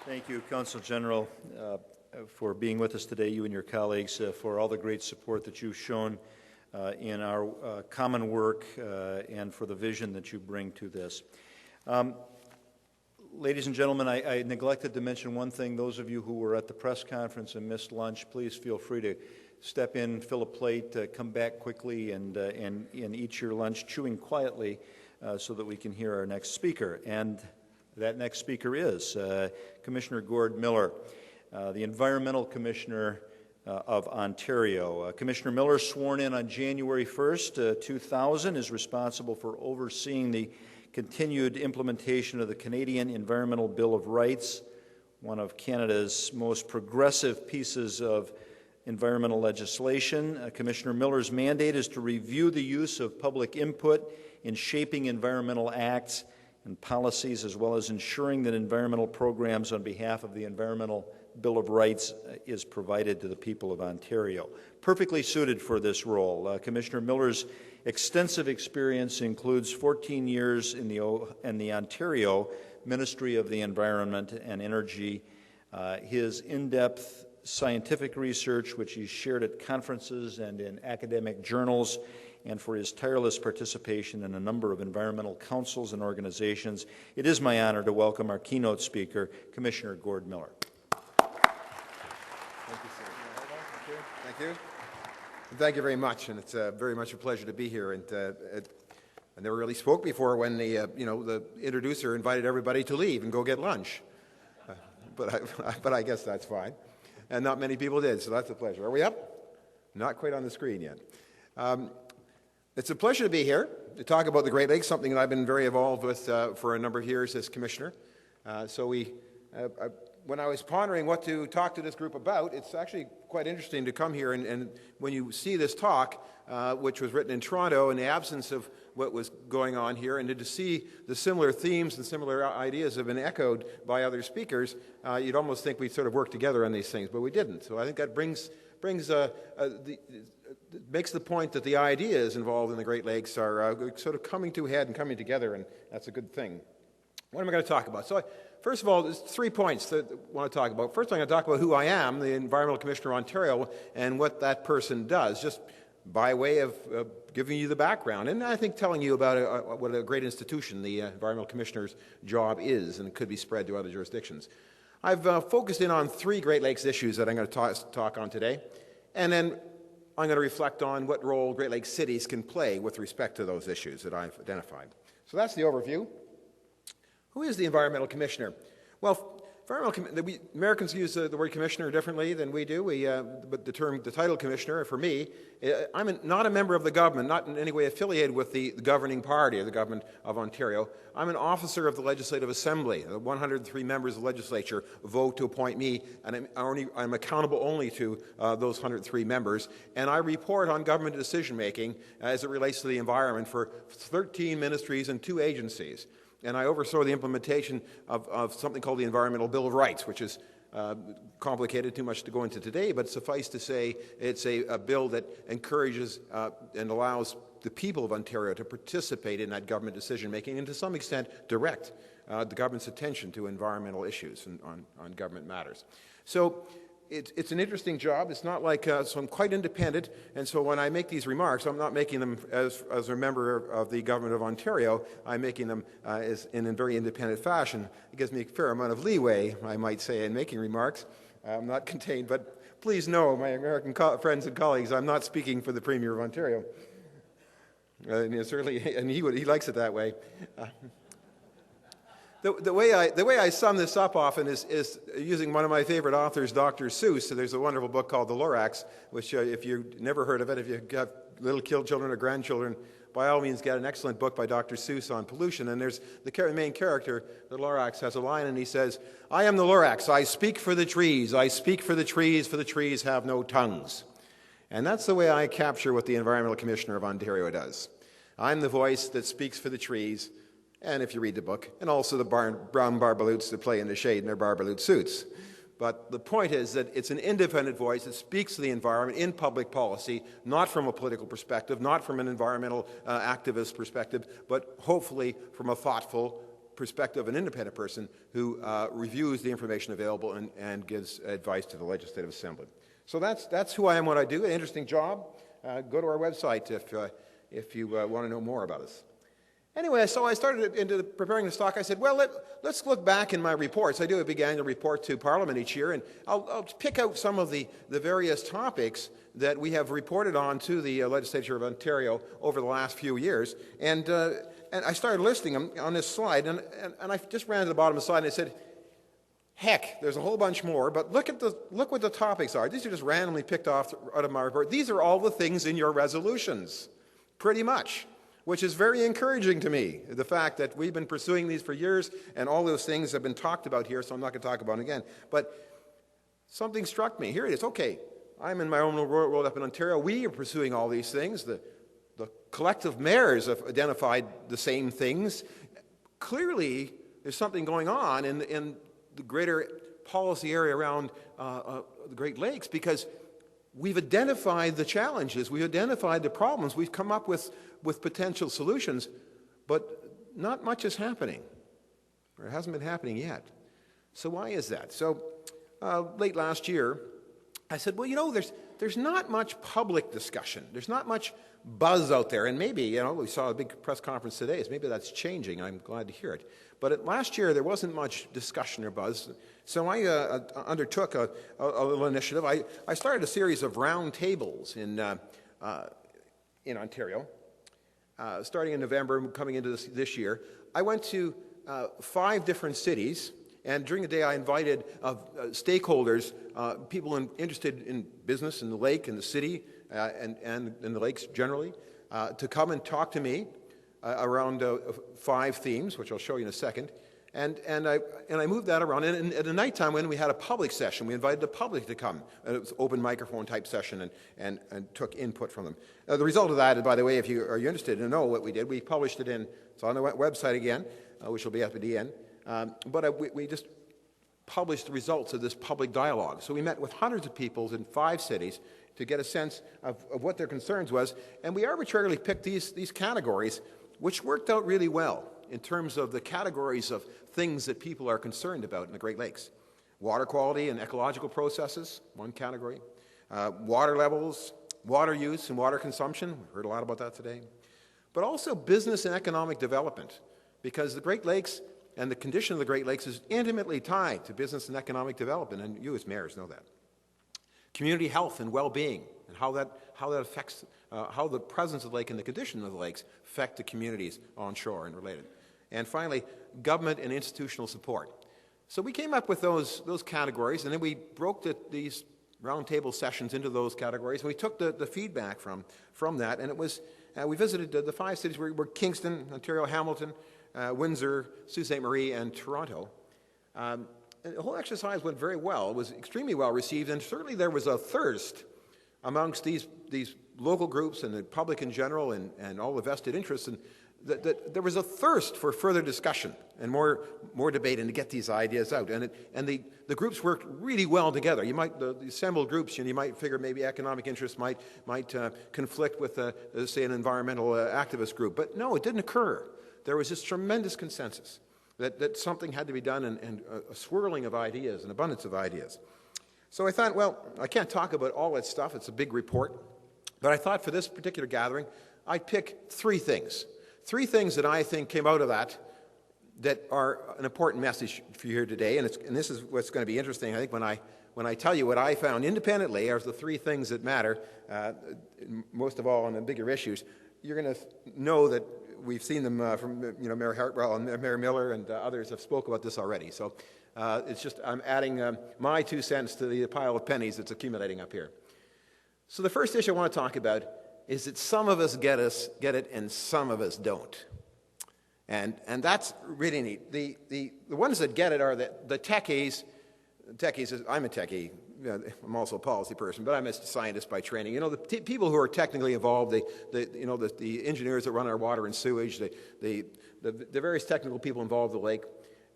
Thank you, Council General, for being with us today, you and your colleagues, for all the great support that you've shown in our common work and for the vision that you bring to this. Ladies and gentlemen, I neglected to mention one thing. Those of you who were at the press conference and missed lunch, please feel free to step in, fill a plate, come back quickly, and eat your lunch, chewing quietly, so that we can hear our next speaker. And that next speaker is Commissioner Gord Miller, the Environmental Commissioner of Ontario. Commissioner Miller, sworn in on January 1st, 2000, is responsible for overseeing the continued implementation of the Canadian Environmental Bill of Rights, one of Canada's most progressive pieces of environmental legislation. Commissioner Miller's mandate is to review the use of public input in shaping environmental acts and policies, as well as ensuring that environmental programs on behalf of the Environmental Bill of Rights is provided to the people of Ontario. Perfectly suited for this role. Commissioner Miller's extensive experience includes 14 years in the Ontario Ministry of the Environment and Energy. His in-depth scientific research, which he's shared at conferences and in academic journals, and for his tireless participation in a number of environmental councils and organizations. It is my honor to welcome our keynote speaker, Commissioner Gord Miller. Thank you, sir. Thank you. And thank you very much, and it's very much a pleasure to be here. And I never really spoke before when the introducer invited everybody to leave and go get lunch, but I guess that's fine. And not many people did, so that's a pleasure. Are we up? Not quite on the screen yet. It's a pleasure to be here to talk about the Great Lakes, something that I've been very involved with for a number of years as Commissioner. When I was pondering what to talk to this group about, it's actually quite interesting to come here and when you see this talk, which was written in Toronto in the absence of what was going on here, and to see the similar themes and similar ideas have been echoed by other speakers, you'd almost think we'd sort of work together on these things, but we didn't. So I think that makes the point that the ideas involved in the Great Lakes are sort of coming to a head and coming together, and that's a good thing. What am I going to talk about? So first of all, there's 3 points that I want to talk about. First, I'm going to talk about who I am, the Environmental Commissioner of Ontario, and what that person does, just by way of giving you the background, and I think telling you about what a great institution the Environmental Commissioner's job is, and it could be spread to other jurisdictions. I've focused in on 3 Great Lakes issues that I'm going to talk on today, and then I'm going to reflect on what role Great Lakes cities can play with respect to those issues that I've identified. So that's the overview. Who is the Environmental Commissioner? Well, Americans use the word commissioner differently than we do. But the title commissioner, for me, I'm not a member of the government, not in any way affiliated with the governing party or the government of Ontario. I'm an officer of the Legislative Assembly. The 103 members of the legislature vote to appoint me, and I'm accountable only to those 103 members. And I report on government decision-making as it relates to the environment for 13 ministries and 2 agencies. And I oversaw the implementation of something called the Environmental Bill of Rights, which is complicated, too much to go into today, but suffice to say it's a bill that encourages and allows the people of Ontario to participate in that government decision-making and to some extent direct the government's attention to environmental issues and on government matters. So it's an interesting job. It's not like, so I'm quite independent, and so when I make these remarks, I'm not making them as a member of the government of Ontario. I'm making them in a very independent fashion. It gives me a fair amount of leeway, I might say, in making remarks. I'm not contained, but please know, my American friends and colleagues, I'm not speaking for the Premier of Ontario. Certainly, and he likes it that way. The way I sum this up often is using one of my favorite authors, Dr. Seuss. So there's a wonderful book called The Lorax, which if you've never heard of it, if you've got little children or grandchildren, by all means get an excellent book by Dr. Seuss on pollution. And there's the main character, the Lorax, has a line and he says, "I am the Lorax, I speak for the trees, I speak for the trees have no tongues." And that's the way I capture what the Environmental Commissioner of Ontario does. I'm the voice that speaks for the trees, and if you read the book, and also the brown barbaloots that play in the shade in their barbaloot suits. But the point is that it's an independent voice that speaks to the environment in public policy, not from a political perspective, not from an environmental activist perspective, but hopefully from a thoughtful, perspective of an independent person who reviews the information available and gives advice to the Legislative Assembly. So that's who I am, what I do. An interesting job. Go to our website if you want to know more about us. Anyway, so I started into preparing this talk. I said, well, let's look back in my reports. I do a big annual report to Parliament each year, and I'll pick out some of the various topics that we have reported on to the Legislature of Ontario over the last few years. And I started listing them on this slide, and I just ran to the bottom of the slide and I said, heck, there's a whole bunch more, but look what the topics are. These are just randomly picked off out of my report. These are all the things in your resolutions, pretty much, which is very encouraging to me, the fact that we've been pursuing these for years, and all those things have been talked about here, so I'm not going to talk about them again. But something struck me. Here it is. Okay, I'm in my own little world up in Ontario. We are pursuing all these things. The collective mayors have identified the same things. Clearly, there's something going on in the greater policy area around the Great Lakes, because we've identified the challenges, we've identified the problems, we've come up with potential solutions, but not much is happening, or it hasn't been happening yet. So why is that? So late last year, I said, well, you know, there's not much public discussion. There's not much buzz out there. And maybe, you know, we saw a big press conference today, so maybe that's changing. I'm glad to hear it. But last year, there wasn't much discussion or buzz. So I undertook a little initiative. I started a series of round tables in Ontario, starting in November, coming into this year. I went to 5 different cities. And during the day, I invited stakeholders, people interested in business in the lake, in the city, and in the lakes generally, to come and talk to me around 5 themes, which I'll show you in a second. And I moved that around. And at the nighttime, when we had a public session, we invited the public to come. And it was an open microphone type session, and took input from them. The result of that, by the way, if you're interested to know what we did, we published it it's on the website again, which will be up at the end. But we just published the results of this public dialogue. So we met with hundreds of people in 5 cities to get a sense of what their concerns was. And we arbitrarily picked these categories, which worked out really well in terms of the categories of things that people are concerned about in the Great Lakes. Water quality and ecological processes, one category. Water levels, water use and water consumption. We heard a lot about that today. But also business and economic development, because the Great Lakes and the condition of the Great Lakes is intimately tied to business and economic development, and you as mayors know that. Community health and well-being, and how that affects, how the presence of the lake and the condition of the lakes affect the communities onshore and related. And finally, government and institutional support. So we came up with those categories, and then we broke these roundtable sessions into those categories, and we took the feedback from that, and it was, we visited the 5 cities were Kingston, Ontario, Hamilton, Windsor, Sault Ste. Marie, and Toronto. And the whole exercise went very well. It was extremely well received, and certainly there was a thirst amongst these local groups and the public in general and all the vested interests, and that there was a thirst for further discussion and more debate and to get these ideas out. And the groups worked really well together. The assembled groups, you might figure maybe economic interests might conflict with, say, an environmental activist group. But no, it didn't occur. There was this tremendous consensus that something had to be done, and a swirling of ideas, an abundance of ideas. So I thought, well, I can't talk about all that stuff. It's a big report. But I thought for this particular gathering, I'd pick 3 things. 3 things that I think came out of that are an important message for you here today. And this is what's going to be interesting, I think, when I tell you what I found independently are the 3 things that matter, most of all on the bigger issues. You're going to know that we've seen them from Mayor Hartwell and Mayor Miller, and others have spoke about this already. So it's just I'm adding my 2 cents to the pile of pennies that's accumulating up here. So the first issue I want to talk about is that some of us get it and some of us don't, and that's really neat. The ones that get it are the techies. I'm a techie. I'm also a policy person, but I'm a scientist by training. The people who are technically involved, the engineers that run our water and sewage, the various technical people involved in the lake,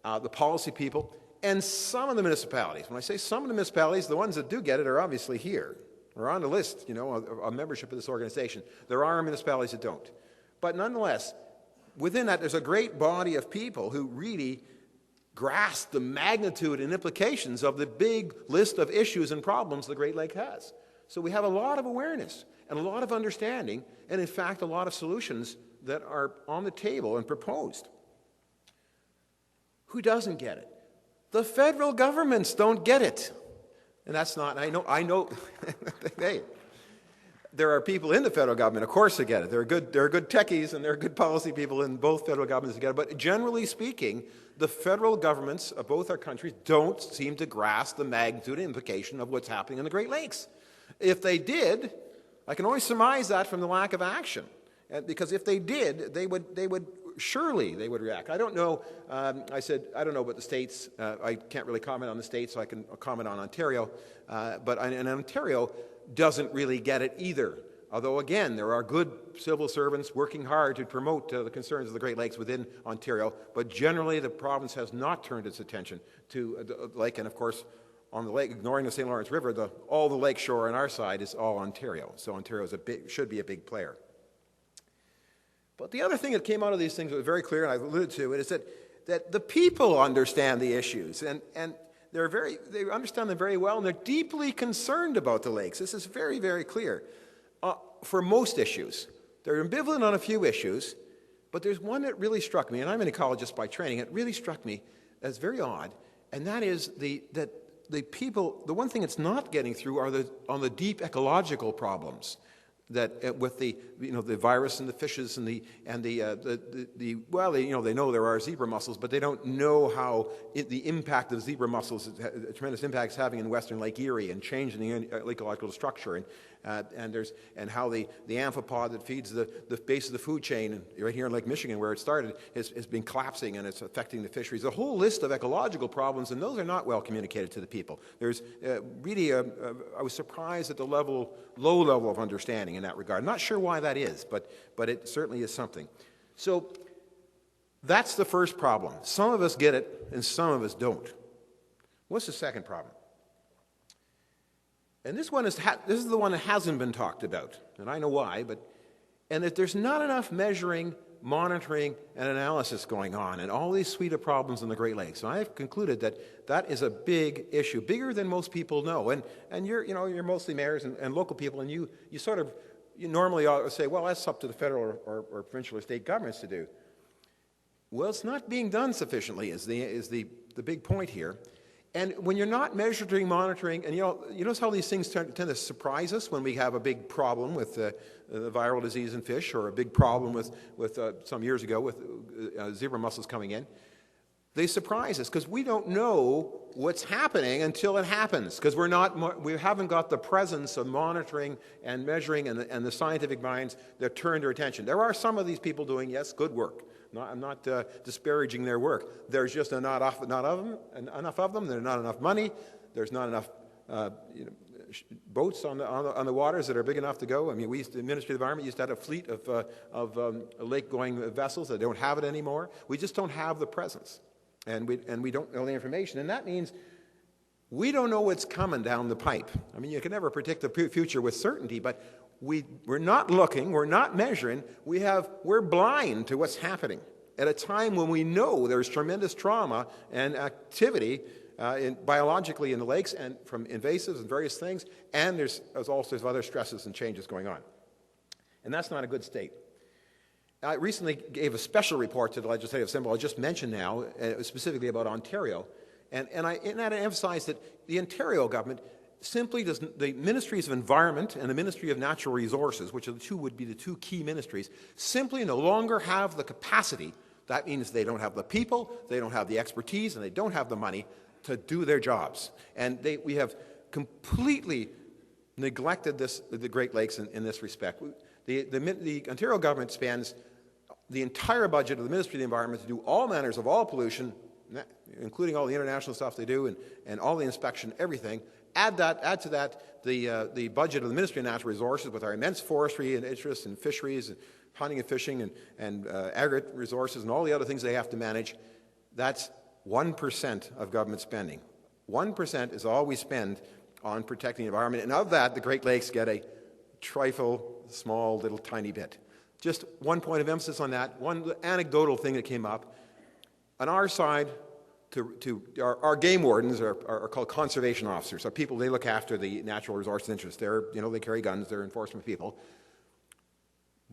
the policy people, and some of the municipalities. When I say some of the municipalities, the ones that do get it are obviously here, or on the list, of membership of this organization. There are municipalities that don't. But nonetheless, within that, there's a great body of people who really grasp the magnitude and implications of the big list of issues and problems the Great Lake has. So we have a lot of awareness and a lot of understanding, and in fact, a lot of solutions that are on the table and proposed. Who doesn't get it? The federal governments don't get it. And that's not, I know, hey, there are people in the federal government, of course, that get it. There are good techies and there are good policy people in both federal governments that get it. But generally speaking, the federal governments of both our countries don't seem to grasp the magnitude and implication of what's happening in the Great Lakes. If they did, I can only surmise that from the lack of action. Because if they did, they would surely they would react. I don't know. I said I don't know about the states. I can't really comment on the states, so I can comment on Ontario. But Ontario doesn't really get it either. Although, again, there are good civil servants working hard to promote the concerns of the Great Lakes within Ontario, but generally the province has not turned its attention to the lake, and of course, on the lake, ignoring the St. Lawrence River, all the lake shore on our side is all Ontario. So Ontario should be a big player. But the other thing that came out of these things that was very clear, and I've alluded to it, is that the people understand the issues, and they understand them very well, and they're deeply concerned about the lakes. This is very, very clear. For most issues. They're ambivalent on a few issues, but there's one that really struck me, and I'm an ecologist by training, it really struck me as very odd, and that is that the people, the one thing it's not getting through are on the deep ecological problems that with the virus and the fishes and they know there are zebra mussels, but they don't know how the impact of zebra mussels, tremendous impacts having in western Lake Erie and changing the ecological structure, and how the amphipod that feeds the base of the food chain right here in Lake Michigan where it started has been collapsing and it's affecting the fisheries. A whole list of ecological problems, and those are not well communicated to the people. There's really I was surprised at the low level of understanding in that regard. I'm not sure why that is, but it certainly is something. So that's the first problem. Some of us get it and some of us don't. What's the second problem? And this is the one that hasn't been talked about, and I know why, and that there's not enough measuring, monitoring, and analysis going on in all these suite of problems in the Great Lakes. So I have concluded that is a big issue, bigger than most people know. And you're mostly mayors and local people, and you normally say, well, that's up to the federal or provincial or state governments to do. Well, it's not being done sufficiently is the big point here. And when you're not measuring, monitoring, and you notice how these things tend to surprise us when we have a big problem with the viral disease in fish, or a big problem with some years ago with zebra mussels coming in. They surprise us because we don't know what's happening until it happens, because we haven't got the presence of monitoring and measuring and the scientific minds that turn their attention. There are some of these people doing, yes, good work. I'm not disparaging their work. There's just not enough of them. There's not enough money. There's not enough boats on the waters that are big enough to go. I mean, the Ministry of the Environment used to have a fleet of lake-going vessels. They don't have it anymore. We just don't have the presence, and we don't know the information. And that means we don't know what's coming down the pipe. I mean, you can never predict the future with certainty, but we're not looking, we're not measuring, we're blind to what's happening at a time when we know there's tremendous trauma and activity biologically in the lakes and from invasives and various things, and there's all sorts of other stresses and changes going on. And that's not a good state. I recently gave a special report to the Legislative Assembly, I just mentioned now, specifically about Ontario, and I emphasized that the Ontario government simply doesn't, the Ministries of Environment and the Ministry of Natural Resources, which would be the two key ministries, simply no longer have the capacity. That means they don't have the people, they don't have the expertise, and they don't have the money to do their jobs. And we have completely neglected the Great Lakes in this respect. The Ontario government spends the entire budget of the Ministry of the Environment to do all manners of all pollution, including all the international stuff they do and all the inspection, everything. Add to that the budget of the Ministry of Natural Resources with our immense forestry and interests in fisheries and hunting and fishing and aggregate resources and all the other things they have to manage. That's 1% of government spending. 1% is all we spend on protecting the environment, and of that, the Great Lakes get a trifle, small, little tiny bit. just one point of emphasis on that, one anecdotal thing that came up. On our side, our game wardens are called conservation officers. So people, they look after the natural resources interests. They carry guns, they're enforcement people.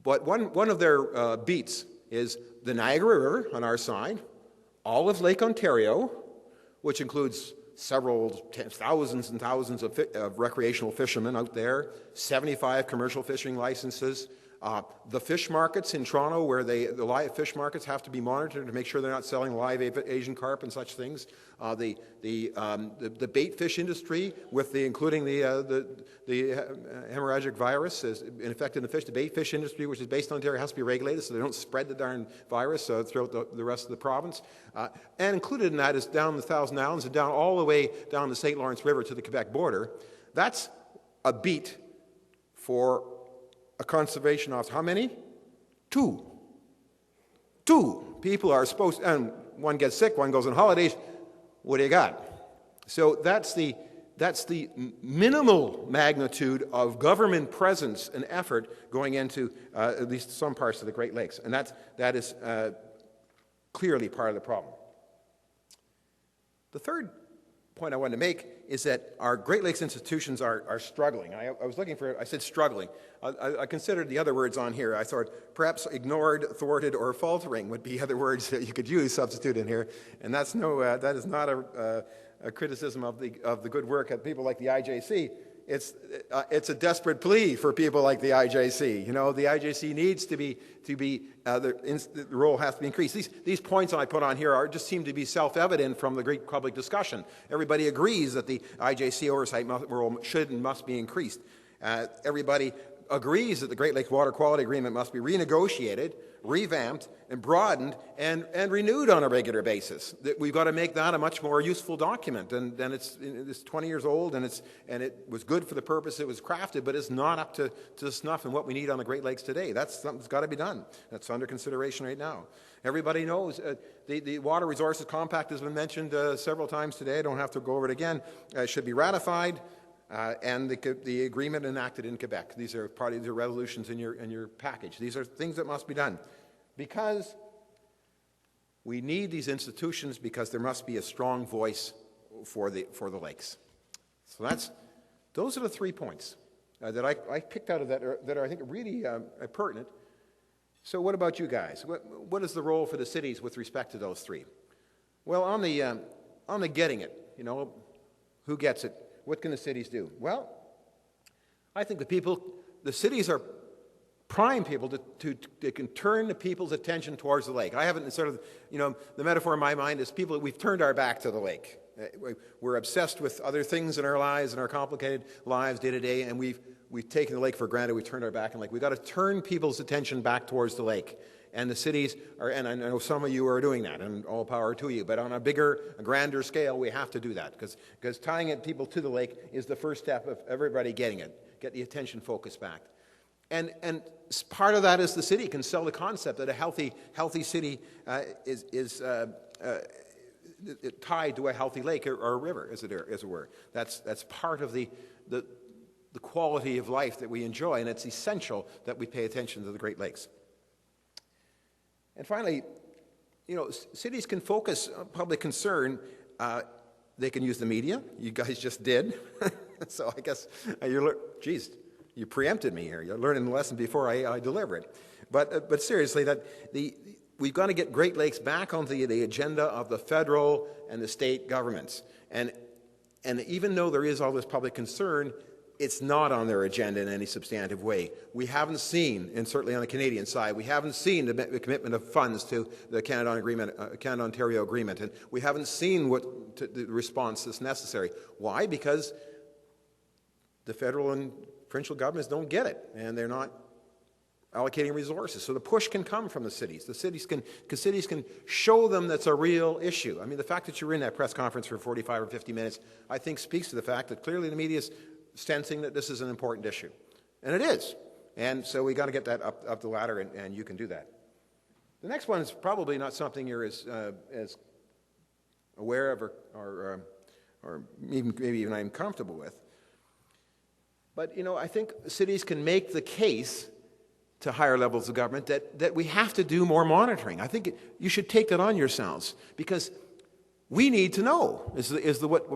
But one of their beats is the Niagara River on our side, all of Lake Ontario, which includes thousands and thousands of recreational fishermen out there, 75 commercial fishing licenses, the fish markets in Toronto, where the live fish markets have to be monitored to make sure they're not selling live Asian carp and such things. The bait fish industry, including the hemorrhagic virus, is infecting the fish. The bait fish industry, which is based in Ontario, has to be regulated so they don't spread the darn virus throughout the rest of the province. And included in that is down the Thousand Islands and down all the way down the St. Lawrence River to the Quebec border. That's a beat for a conservation officer. How many? Two. Two people are supposed, and one gets sick, one goes on holidays. What do you got? So that's the minimal magnitude of government presence and effort going into at least some parts of the Great Lakes, and that is clearly part of the problem. The third point I wanted to make is that our Great Lakes institutions are struggling. I was looking for, I said struggling. I considered the other words on here. I thought perhaps ignored, thwarted, or faltering would be other words that you could use, substitute in here. And that is not a criticism of the good work of people like the IJC. It's a desperate plea for people like the IJC. The IJC needs to be the role has to be increased. These points I put on here just seem to be self-evident from the great public discussion. Everybody agrees that the IJC oversight role should and must be increased. Everybody agrees that the Great Lakes Water Quality Agreement must be renegotiated, revamped, and broadened, and renewed on a regular basis. That we've got to make that a much more useful document. And it's 20 years old, and it was good for the purpose it was crafted, but it's not up to snuff in what we need on the Great Lakes today. That's something that's got to be done. That's under consideration right now. Everybody knows the Water Resources Compact has been mentioned several times today. I don't have to go over it again. It should be ratified. And the agreement enacted in Quebec. These are part of the resolutions in your package. These are things that must be done. Because we need these institutions, because there must be a strong voice for the lakes. So those are the 3 points that I picked out of that are I think really pertinent. So what about you guys? What is the role for the cities with respect to those 3? Well, on the getting it, who gets it? What can the cities do? Well, I think the cities are prime people they can turn the people's attention towards the lake. I haven't sort of, the metaphor in my mind is we've turned our back to the lake. We're obsessed with other things in our lives and our complicated lives day to day, and we've taken the lake for granted. We've turned our back on the lake. We've got to turn people's attention back towards the lake. And the cities are, and I know some of you are doing that, and all power to you, but on a grander scale, we have to do that, because tying people to the lake is the first step of everybody getting it, get the attention focus back. And part of that is the city can sell the concept that a healthy city is tied to a healthy lake or a river, as it were. That's part of the quality of life that we enjoy, and it's essential that we pay attention to the Great Lakes. And finally, cities can focus on public concern. They can use the media. You guys just did. So I guess you preempted me here. You're learning the lesson before I deliver it. But seriously, we've got to get Great Lakes back onto the agenda of the federal and the state governments. And even though there is all this public concern, it's not on their agenda in any substantive way. We haven't seen, and certainly on the Canadian side, we haven't seen the commitment of funds to the Canada-Ontario Agreement, and we haven't seen the response that's necessary. Why? Because the federal and provincial governments don't get it, and they're not allocating resources. So the push can come from the cities. Cities can show them that's a real issue. I mean, the fact that you're in that press conference for 45 or 50 minutes, I think speaks to the fact that clearly the media is sensing that this is an important issue. And it is. And so we got to get that up the ladder, and you can do that. The next one is probably not something you're as aware of or maybe even I'm comfortable with. But, I think cities can make the case to higher levels of government that we have to do more monitoring. I think you should take that on yourselves, because we need to know,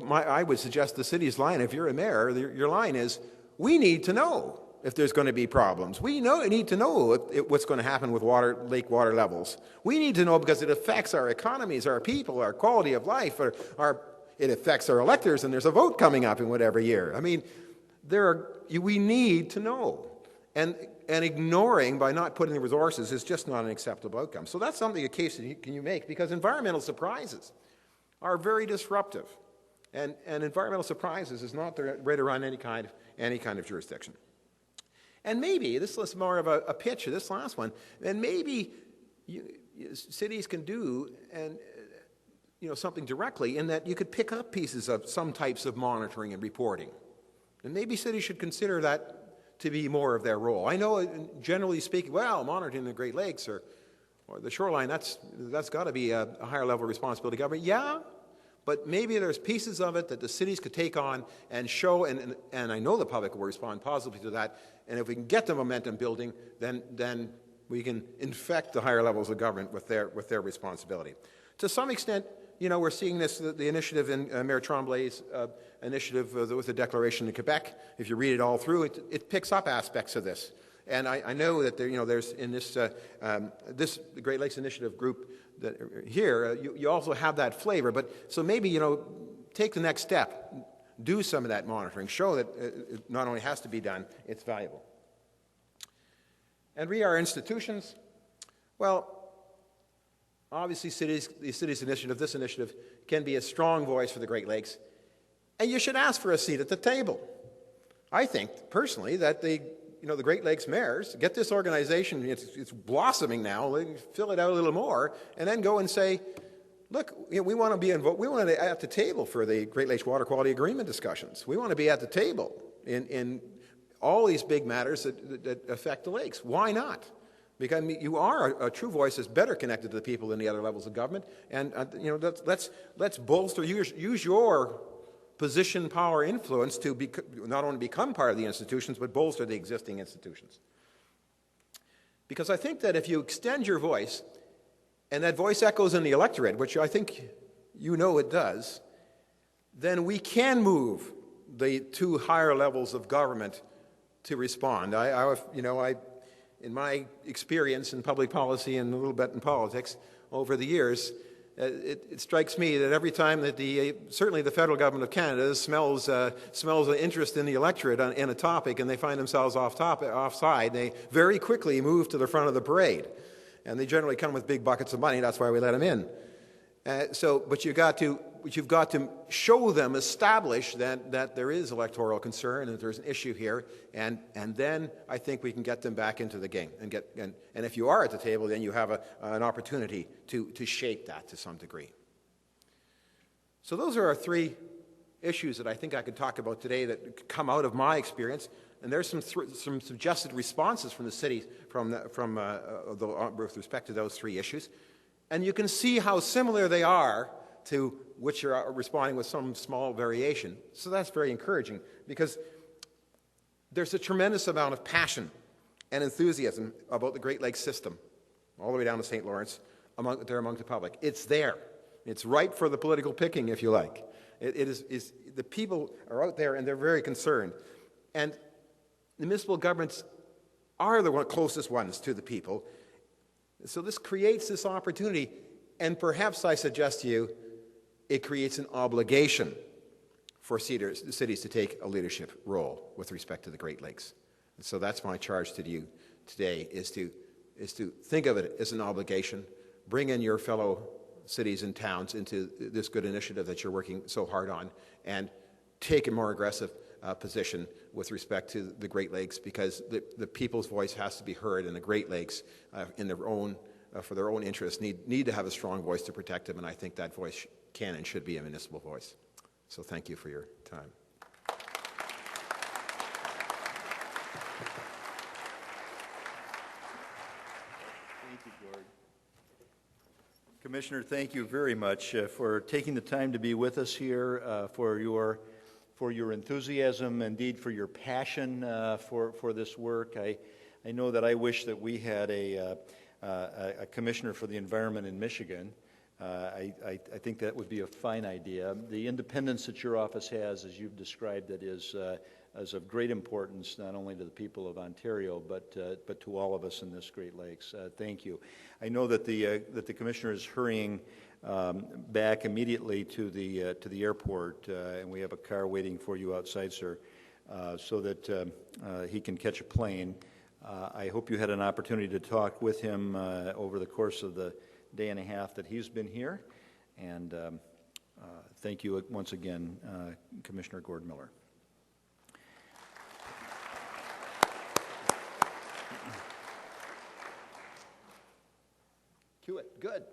I would suggest the city's line. If you're a mayor, your line is, we need to know if there's going to be problems. We need to know what's going to happen with lake water levels. We need to know because it affects our economies, our people, our quality of life, it affects our electors, and there's a vote coming up in whatever year. I mean, we need to know. And ignoring by not putting the resources is just not an acceptable outcome. So that's something, a case that you make, because environmental surprises are very disruptive. And environmental surprises is not the way to run any kind of jurisdiction. And maybe, this is more of a pitch, this last one, and maybe cities can do something directly, in that you could pick up pieces of some types of monitoring and reporting. And maybe cities should consider that to be more of their role. I know, generally speaking, monitoring the Great Lakes or the shoreline, that's got to be a higher level responsibility of government. Yeah, but maybe there's pieces of it that the cities could take on and show, and I know the public will respond positively to that, and if we can get the momentum building, then we can infect the higher levels of government with their responsibility. To some extent, we're seeing this, the initiative in Mayor Tremblay's initiative with the declaration in Quebec. If you read it all through, it picks up aspects of this. And I know that there's in this the Great Lakes Initiative group that here, you also have that flavor. But so maybe take the next step, do some of that monitoring, show that it not only has to be done, it's valuable. And our institutions, well, obviously, the city's initiative, this initiative, can be a strong voice for the Great Lakes, and you should ask for a seat at the table. I think, personally, that the Great Lakes mayors get this organization, it's blossoming now, fill it out a little more, and then go and say, look, we want to be involved. We want to be at the table for the Great Lakes Water Quality Agreement discussions. We want to be at the table in all these big matters that affect the lakes. Why not? Because you are a true voice that's better connected to the people than the other levels of government, and let's bolster, use your position, power, influence to not only become part of the institutions, but bolster the existing institutions. Because I think that if you extend your voice, and that voice echoes in the electorate, which I think it does, then we can move the two higher levels of government to respond. In my experience in public policy and a little bit in politics over the years, it strikes me that every time that certainly the federal government of Canada smells an interest in the electorate in a topic, and they find themselves offside, they very quickly move to the front of the parade. And they generally come with big buckets of money. That's why we let them in. But you've got to show them, establish that there is electoral concern and that there's an issue here, and then I think we can get them back into the game and if you are at the table, then you have an opportunity to shape that to some degree. So those are our three issues that I think I could talk about today that come out of my experience. And there's some suggested responses from the city with respect to those three issues. And you can see how similar they are to which you're responding with some small variation. So that's very encouraging, because there's a tremendous amount of passion and enthusiasm about the Great Lakes system, all the way down to St. Lawrence, among the public. It's there. It's ripe for the political picking, if you like. It is the people are out there, and they're very concerned. And the municipal governments are the closest ones to the people. So this creates this opportunity, and perhaps I suggest to you, it creates an obligation for cities to take a leadership role with respect to the Great Lakes. And so that's my charge to you today, is to think of it as an obligation, bring in your fellow cities and towns into this good initiative that you're working so hard on, and take a more aggressive position with respect to the Great Lakes, because the people's voice has to be heard, and the Great Lakes, in their own, for their own interests, need to have a strong voice to protect them, and I think that voice can and should be a municipal voice. So thank you for your time. Thank you, Gord. Commissioner, thank you very much for taking the time to be with us here, for your enthusiasm, indeed for your passion for this work. I know that I wish that we had a commissioner for the environment in Michigan. I think that would be a fine idea. The independence that your office has, as you've described it, is of great importance not only to the people of Ontario but to all of us in this Great Lakes. Thank you. I know that the commissioner is hurrying back immediately to the airport, and we have a car waiting for you outside, sir, so that he can catch a plane. I hope you had an opportunity to talk with him over the course of the day and a half that he's been here, and thank you once again, Commissioner Gord Miller. Cue it. Good.